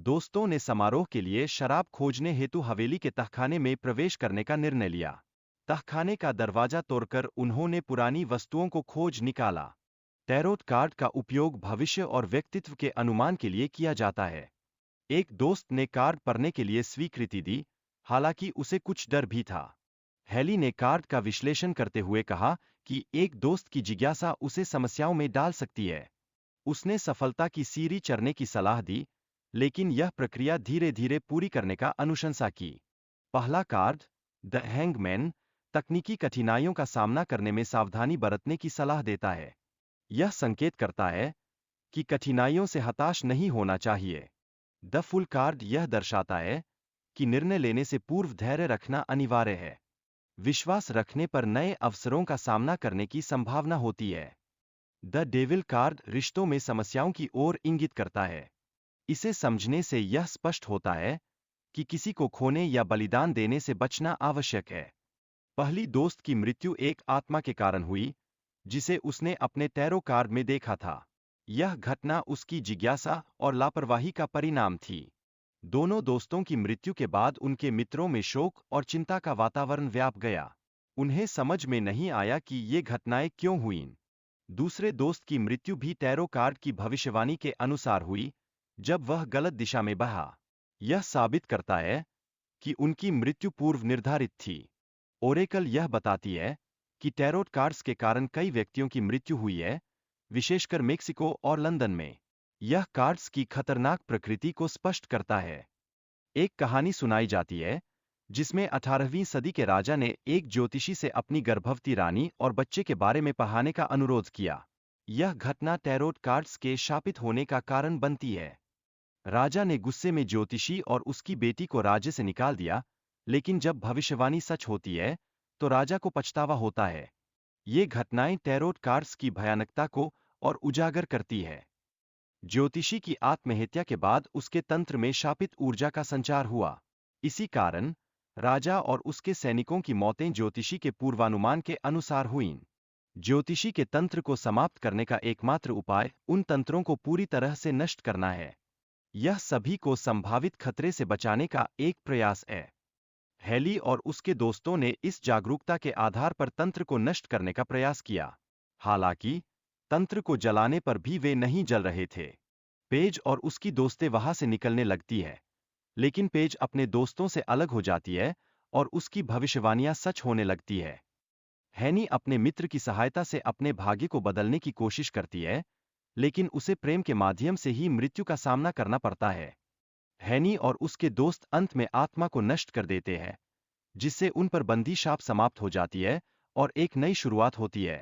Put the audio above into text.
दोस्तों ने समारोह के लिए शराब खोजने हेतु हवेली के तहखाने में प्रवेश करने का निर्णय लिया। तहखाने का दरवाजा तोड़कर उन्होंने पुरानी वस्तुओं को खोज निकाला। टैरोट कार्ड का उपयोग भविष्य और व्यक्तित्व के अनुमान के लिए किया जाता है। एक दोस्त ने कार्ड पढ़ने के लिए स्वीकृति दी, हालांकि उसे कुछ डर भी था। हेली ने कार्ड का विश्लेषण करते हुए कहा कि एक दोस्त की जिज्ञासा उसे समस्याओं में डाल सकती है। उसने सफलता की सीढ़ी चढ़ने की सलाह दी, लेकिन यह प्रक्रिया धीरे धीरे पूरी करने का अनुशंसा की। पहला कार्ड, द हैंगमैन, तकनीकी कठिनाइयों का सामना करने में सावधानी बरतने की सलाह देता है। यह संकेत करता है कि कठिनाइयों से हताश नहीं होना चाहिए। द फुल कार्ड यह दर्शाता है कि निर्णय लेने से पूर्व धैर्य रखना अनिवार्य है। विश्वास रखने पर नए अवसरों का सामना करने की संभावना होती है। द डेविल कार्ड रिश्तों में समस्याओं की ओर इंगित करता है। इसे समझने से यह स्पष्ट होता है कि किसी को खोने या बलिदान देने से बचना आवश्यक है। पहली दोस्त की मृत्यु एक आत्मा के कारण हुई, जिसे उसने अपने टैरो कार्ड में देखा था। यह घटना उसकी जिज्ञासा और लापरवाही का परिणाम थी। दोनों दोस्तों की मृत्यु के बाद उनके मित्रों में शोक और चिंता का वातावरण व्याप गया। उन्हें समझ में नहीं आया कि ये घटनाएं क्यों हुईं। दूसरे दोस्त की मृत्यु भी टैरो कार्ड की भविष्यवाणी के अनुसार हुई, जब वह गलत दिशा में बहा। यह साबित करता है कि उनकी मृत्यु पूर्व निर्धारित थी। ओरेकल यह बताती है कि टैरोट कार्ड्स के कारण कई व्यक्तियों की मृत्यु हुई है, विशेषकर मेक्सिको और लंदन में। यह कार्ड्स की खतरनाक प्रकृति को स्पष्ट करता है। एक कहानी सुनाई जाती है जिसमें 18वीं सदी के राजा ने एक ज्योतिषी से अपनी गर्भवती रानी और बच्चे के बारे में पढ़ाने का अनुरोध किया। यह घटना टैरोट कार्ड्स के शापित होने का कारण बनती है। राजा ने गुस्से में ज्योतिषी और उसकी बेटी को राज्य से निकाल दिया, लेकिन जब भविष्यवाणी सच होती है तो राजा को पछतावा होता है। ये घटनाएं टैरोट कार्ड्स की भयानकता को और उजागर करती है। ज्योतिषी की आत्महत्या के बाद उसके तंत्र में शापित ऊर्जा का संचार हुआ। इसी कारण राजा और उसके सैनिकों की मौतें ज्योतिषी के पूर्वानुमान के अनुसार हुईं। ज्योतिषी के तंत्र को समाप्त करने का एकमात्र उपाय उन तंत्रों को पूरी तरह से नष्ट करना है। यह सभी को संभावित खतरे से बचाने का एक प्रयास है। हेली और उसके दोस्तों ने इस जागरूकता के आधार पर तंत्र को नष्ट करने का प्रयास किया। हालांकि तंत्र को जलाने पर भी वे नहीं जल रहे थे। पेज और उसकी दोस्तें वहां से निकलने लगती है, लेकिन पेज अपने दोस्तों से अलग हो जाती है और उसकी भविष्यवाणियां सच होने लगती है। हैनी अपने मित्र की सहायता से अपने भाग्य को बदलने की कोशिश करती है, लेकिन उसे प्रेम के माध्यम से ही मृत्यु का सामना करना पड़ता है। हैनी और उसके दोस्त अंत में आत्मा को नष्ट कर देते हैं, जिससे उन पर बंदी शाप समाप्त हो जाती है और एक नई शुरुआत होती है।